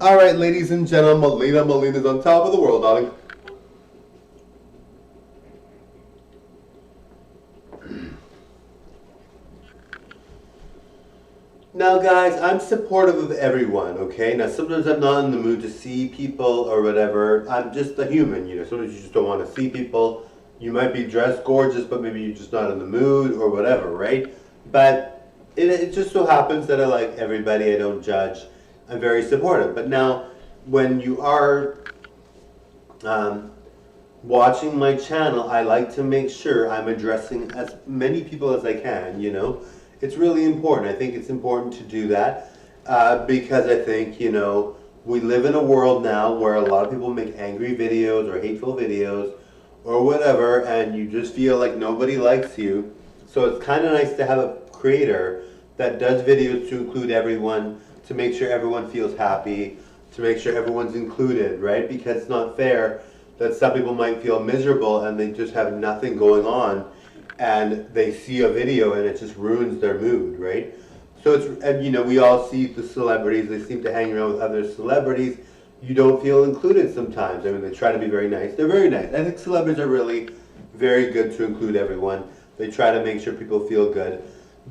All right, ladies and gentlemen, Melina's on top of the world, darling. Now, guys, I'm supportive of everyone, okay? Now, sometimes I'm not in the mood to see people or whatever. I'm just a human, Sometimes you just don't want to see people. You might be dressed gorgeous, but maybe you're just not in the mood or whatever, right? But it just so happens that I like everybody. I don't judge. I'm very supportive. But now, when you are um, watching my channel, I like to make sure I'm addressing as many people as I can. It's really important. I think it's important to do that because I think, we live in a world now where a lot of people make angry videos or hateful videos or whatever, and you just feel like nobody likes you. So it's kind of nice to have a creator that does videos to include everyone, to make sure everyone feels happy, to make sure everyone's included, right? Because it's not fair that some people might feel miserable and they just have nothing going on and they see a video and it just ruins their mood, right? So and we all see the celebrities, they seem to hang around with other celebrities. You don't feel included sometimes. I mean, they try to be very nice. They're very nice. I think celebrities are really very good to include everyone. They try to make sure people feel good.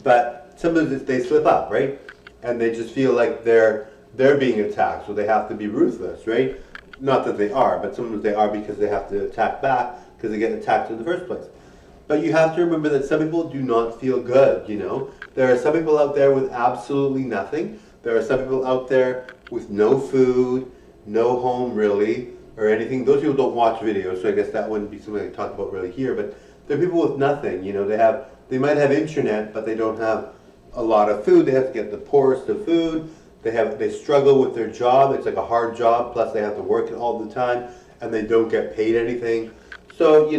But sometimes they slip up, right? And they just feel like they're being attacked, so they have to be ruthless, right? Not that they are, but sometimes they are because they have to attack back because they get attacked in the first place. But you have to remember that some people do not feel good, There are some people out there with absolutely nothing. There are some people out there with no food, no home really, or anything. Those people don't watch videos, so I guess that wouldn't be something I talk about really here. But there are people with nothing, they might have internet, but they don't have a lot of food. They have to get the poorest of food. They struggle with their job. It's like a hard job, plus they have to work it all the time, and they don't get paid anything. So,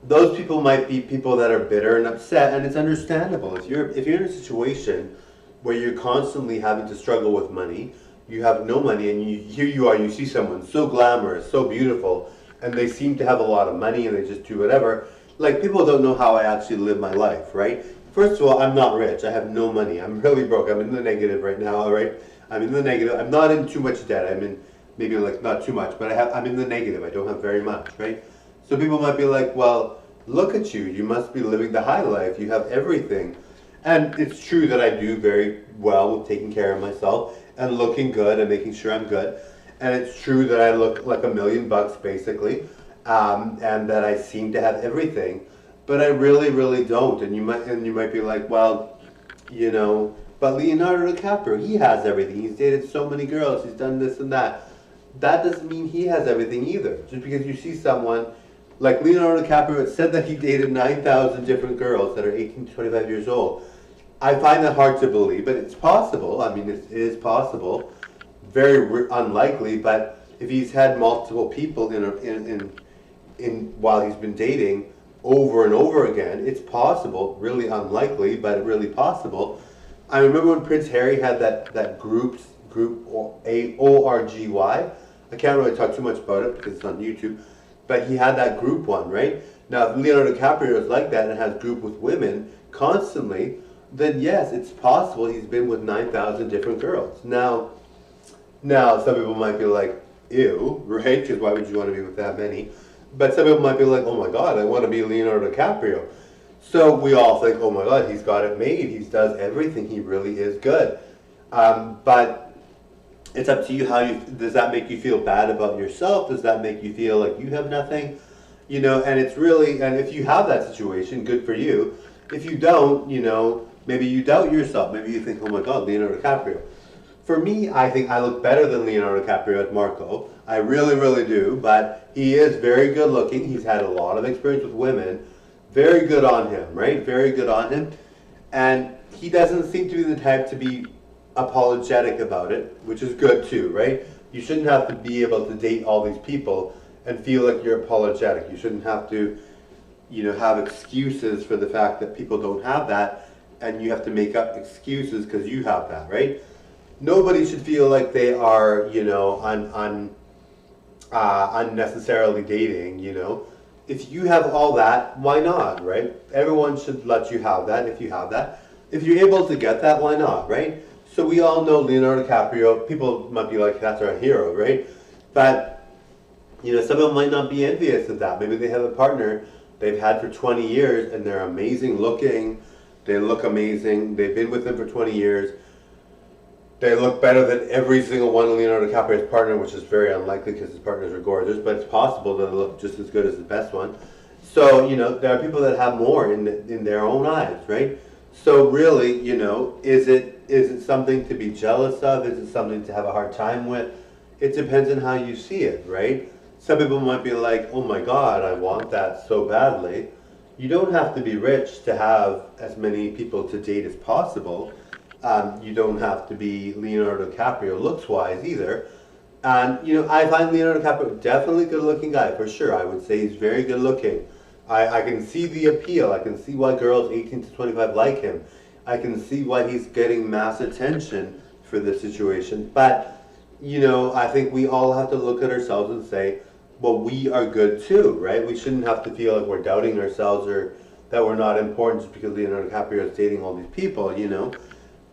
those people might be people that are bitter and upset, and it's understandable. If you're in a situation where you're constantly having to struggle with money, you have no money, and here you are, you see someone so glamorous, so beautiful, and they seem to have a lot of money, and they just do whatever. Like, people don't know how I actually live my life, right? First of all, I'm not rich. I have no money. I'm really broke. I'm in the negative right now, all right? I'm in the negative. I'm not in too much debt. I'm in maybe like not too much, but I'm in the negative. I don't have very much, right? So people might be like, well, look at you. You must be living the high life. You have everything. And it's true that I do very well with taking care of myself and looking good and making sure I'm good. And it's true that I look like $1,000,000 basically, and that I seem to have everything. But I really, really don't. And you might be like, well, but Leonardo DiCaprio, he has everything. He's dated so many girls. He's done this and that. That doesn't mean he has everything either. Just because you see someone like Leonardo DiCaprio, it said that he dated 9,000 different girls that are 18 to 25 years old. I find that hard to believe, but it's possible. I mean, it is possible. Very unlikely, but if he's had multiple people in while he's been dating over and over again, it's possible. Really unlikely, but really possible. I remember when Prince Harry had that group ORGY. I can't really talk too much about it because it's on YouTube, but he had that group one, right? Now, if Leonardo DiCaprio is like that and has group with women constantly, then yes, it's possible he's been with 9,000 different girls. Now, some people might be like, ew, right? Because why would you want to be with that many? But some people might be like, oh my God, I want to be Leonardo DiCaprio. So we all think, oh my God, he's got it made. He does everything. He really is good. But it's up to you does that make you feel bad about yourself? Does that make you feel like you have nothing? And it's really, and if you have that situation, good for you. If you don't, maybe you doubt yourself. Maybe you think, oh my God, Leonardo DiCaprio. For me, I think I look better than Leonardo DiCaprio at Marco. I really, really do. But he is very good looking. He's had a lot of experience with women. Very good on him, right? Very good on him. And he doesn't seem to be the type to be apologetic about it, which is good too, right? You shouldn't have to be able to date all these people and feel like you're apologetic. You shouldn't have to, have excuses for the fact that people don't have that, and you have to make up excuses because you have that, right? Nobody should feel like they are, unnecessarily dating, If you have all that, why not, right? Everyone should let you have that if you have that. If you're able to get that, why not, right? So we all know Leonardo DiCaprio. People might be like, that's our hero, right? But some people might not be envious of that. Maybe they have a partner they've had for 20 years and they're amazing looking. They look amazing. They've been with them for 20 years. They look better than every single one of Leonardo DiCaprio's partner, which is very unlikely because his partners are gorgeous, but it's possible that they look just as good as the best one. So, there are people that have more in their own eyes, right? So really, is it something to be jealous of? Is it something to have a hard time with? It depends on how you see it, right? Some people might be like, oh my God, I want that so badly. You don't have to be rich to have as many people to date as possible. You don't have to be Leonardo DiCaprio looks-wise either. And, I find Leonardo DiCaprio definitely a good-looking guy, for sure. I would say he's very good-looking. I can see the appeal. I can see why girls 18 to 25 like him. I can see why he's getting mass attention for this situation. But, I think we all have to look at ourselves and say, well, we are good too, right? We shouldn't have to feel like we're doubting ourselves or that we're not important just because Leonardo DiCaprio is dating all these people,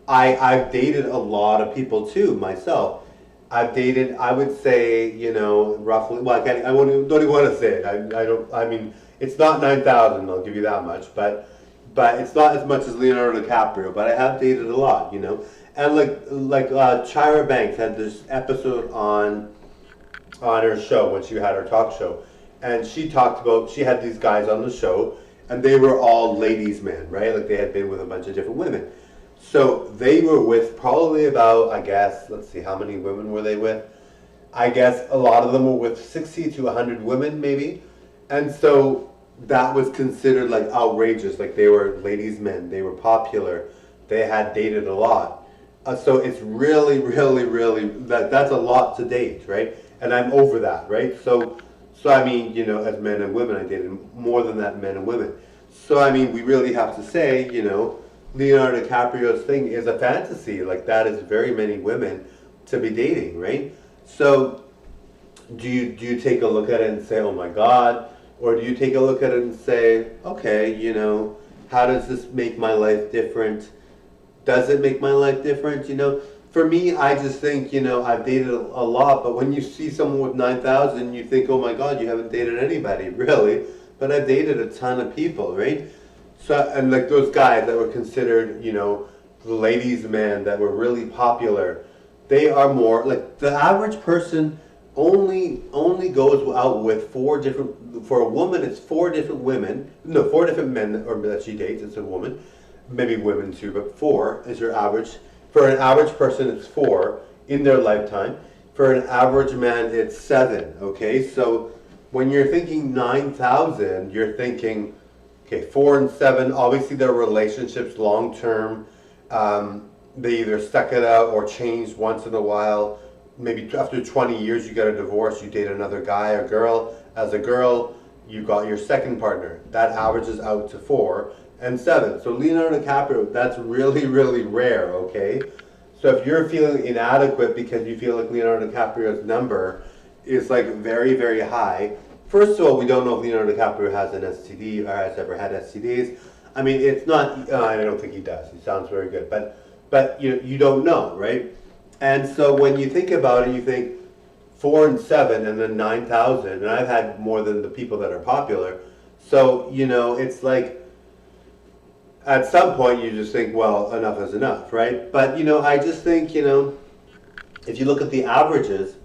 I've dated a lot of people too, myself. I've dated, I would say, roughly, well, don't even want to say it. I mean, it's not 9,000, I'll give you that much, but it's not as much as Leonardo DiCaprio, but I have dated a lot, And like Tyra Banks had this episode on her show when she had her talk show, and she had these guys on the show, and they were all ladies' men, right? Like they had been with a bunch of different women. So they were with probably about, I guess, let's see, how many women were they with? I guess a lot of them were with 60 to 100 women maybe. And so that was considered like outrageous, like they were ladies' men, they were popular, they had dated a lot. So it's really, really, really, that's a lot to date, right? And I'm over that, right? So I mean, as men and women, I dated more than that, men and women. So I mean, we really have to say, Leonardo DiCaprio's thing is a fantasy. Like that is very many women to be dating, right? So do you take a look at it and say, oh my God? Or do you take a look at it and say, okay, how does this make my life different? Does it make my life different? For me, I just think, I've dated a lot, but when you see someone with 9,000, you think, oh my God, you haven't dated anybody, really. But I've dated a ton of people, right? So, and like those guys that were considered, the ladies' men that were really popular, they are more, like the average person only goes out with for a woman it's 4 different women, no, 4 different men that she dates, it's a woman, maybe women too, but 4 is her average. For an average person, it's 4 in their lifetime. For an average man, it's 7, okay? So when you're thinking 9,000, you're thinking, okay, 4 and 7, obviously their relationships long-term, they either stuck it out or changed once in a while. Maybe after 20 years, you got a divorce, you date another guy or girl. As a girl, you got your second partner. That averages out to 4 and 7. So Leonardo DiCaprio, that's really, really rare, okay? So if you're feeling inadequate because you feel like Leonardo DiCaprio's number is like very, very high, first of all, we don't know if Leonardo DiCaprio has an STD or has ever had STDs. I mean, it's not, I don't think he does. He sounds very good. But you don't know, right? And so when you think about it, you think 4 and 7 and then 9,000. And I've had more than the people that are popular. So, it's like, at some point you just think, well, enough is enough, right? But, I just think, if you look at the averages,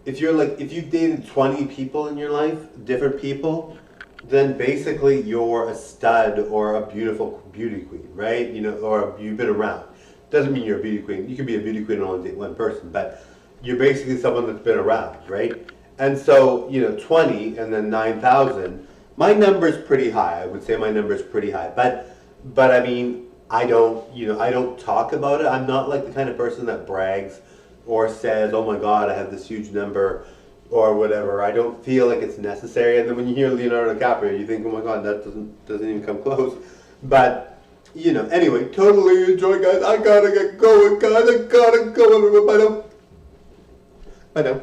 if you've dated 20 people in your life, different people, then basically you're a stud or a beautiful beauty queen, right? Or you've been around. Doesn't mean you're a beauty queen. You can be a beauty queen and only date one person, but you're basically someone that's been around, right? And so, 20 and then 9,000, my number's pretty high. I would say my number's pretty high. But I mean, I don't talk about it. I'm not like the kind of person that brags or says, oh my God, I have this huge number or whatever. I don't feel like it's necessary. And then when you hear Leonardo DiCaprio, you think, oh my God, that doesn't even come close. But, anyway, totally enjoy, guys. I gotta get going, guys. I gotta go. Bye now.